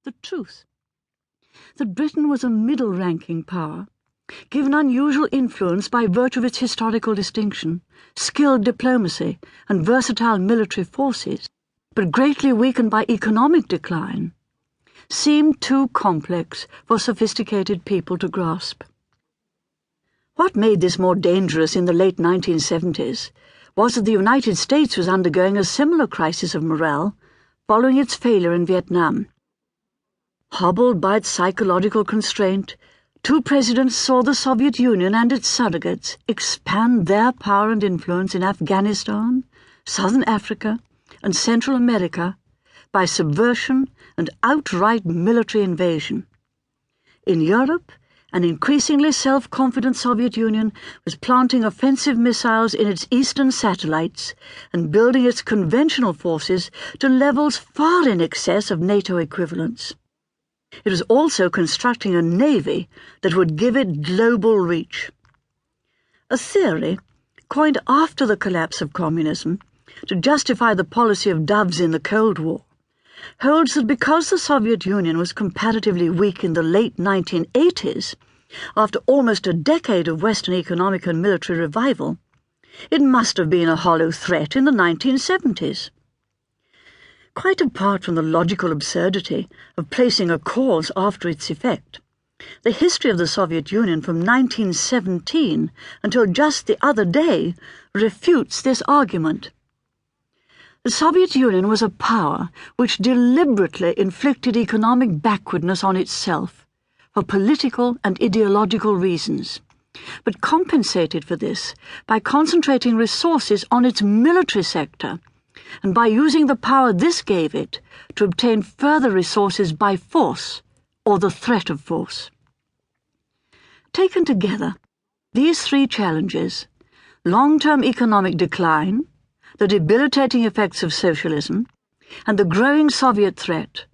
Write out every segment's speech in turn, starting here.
the truth. That Britain was a middle-ranking power, given unusual influence by virtue of its historical distinction, skilled diplomacy, and versatile military forces, but greatly weakened by economic decline, seemed too complex for sophisticated people to grasp. What made this more dangerous in the late 1970s was that the United States was undergoing a similar crisis of morale following its failure in Vietnam. Hobbled by its psychological constraint, two presidents saw the Soviet Union and its surrogates expand their power and influence in Afghanistan, Southern Africa, and Central America by subversion and outright military invasion. In Europe, an increasingly self-confident Soviet Union was planting offensive missiles in its eastern satellites and building its conventional forces to levels far in excess of NATO equivalents. It was also constructing a navy that would give it global reach. A theory, coined after the collapse of communism, to justify the policy of doves in the Cold War, holds that because the Soviet Union was comparatively weak in the late 1980s, after almost a decade of Western economic and military revival, it must have been a hollow threat in the 1970s. Quite apart from the logical absurdity of placing a cause after its effect, the history of the Soviet Union from 1917 until just the other day refutes this argument. The Soviet Union was a power which deliberately inflicted economic backwardness on itself for political and ideological reasons, but compensated for this by concentrating resources on its military sector and by using the power this gave it to obtain further resources by force or the threat of force. Taken together, these three challenges, long-term economic decline, the debilitating effects of socialism, and the growing Soviet threat,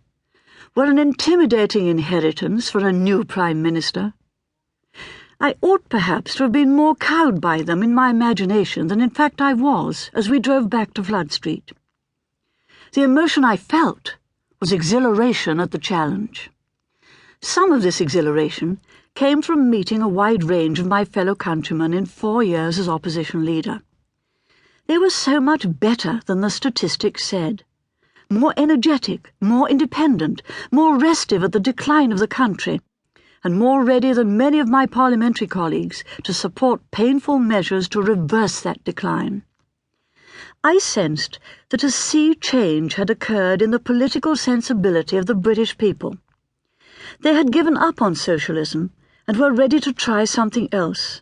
were an intimidating inheritance for a new Prime Minister. I ought perhaps to have been more cowed by them in my imagination than in fact I was as we drove back to Flood Street. The emotion I felt was exhilaration at the challenge. Some of this exhilaration came from meeting a wide range of my fellow countrymen in 4 years as opposition leader. They were so much better than the statistics said, more energetic, more independent, more restive at the decline of the country, and more ready than many of my parliamentary colleagues to support painful measures to reverse that decline. I sensed that a sea change had occurred in the political sensibility of the British people. They had given up on socialism and were ready to try something else.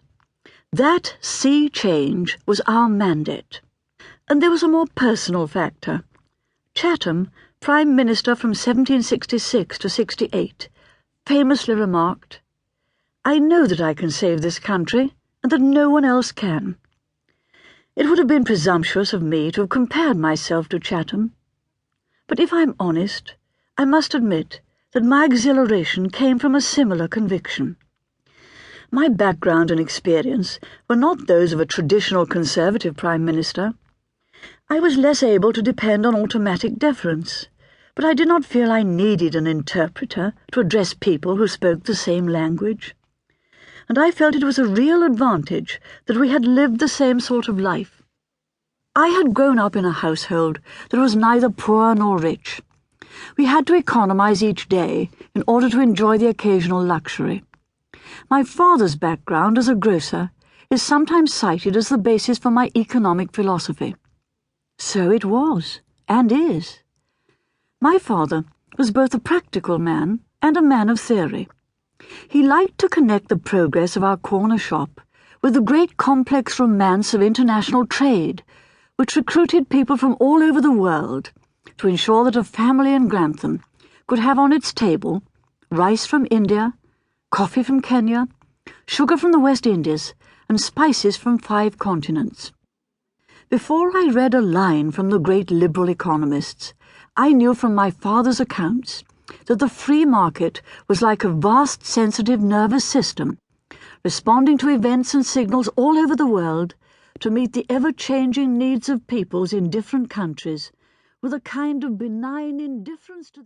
That sea change was our mandate. And there was a more personal factor. Chatham, Prime Minister from 1766 to 68, famously remarked, "I know that I can save this country, and that no one else can." It would have been presumptuous of me to have compared myself to Chatham, but if I'm honest, I must admit that my exhilaration came from a similar conviction. My background and experience were not those of a traditional Conservative Prime Minister. I was less able to depend on automatic deference, but I did not feel I needed an interpreter to address people who spoke the same language. And I felt it was a real advantage that we had lived the same sort of life. I had grown up in a household that was neither poor nor rich. We had to economize each day in order to enjoy the occasional luxury. My father's background as a grocer is sometimes cited as the basis for my economic philosophy. So it was, and is. My father was both a practical man and a man of theory. He liked to connect the progress of our corner shop with the great complex romance of international trade, which recruited people from all over the world to ensure that a family in Grantham could have on its table rice from India, coffee from Kenya, sugar from the West Indies, and spices from 5 continents. Before I read a line from the great liberal economists, I knew from my father's accounts that the free market was like a vast sensitive nervous system, responding to events and signals all over the world to meet the ever-changing needs of peoples in different countries with a kind of benign indifference to their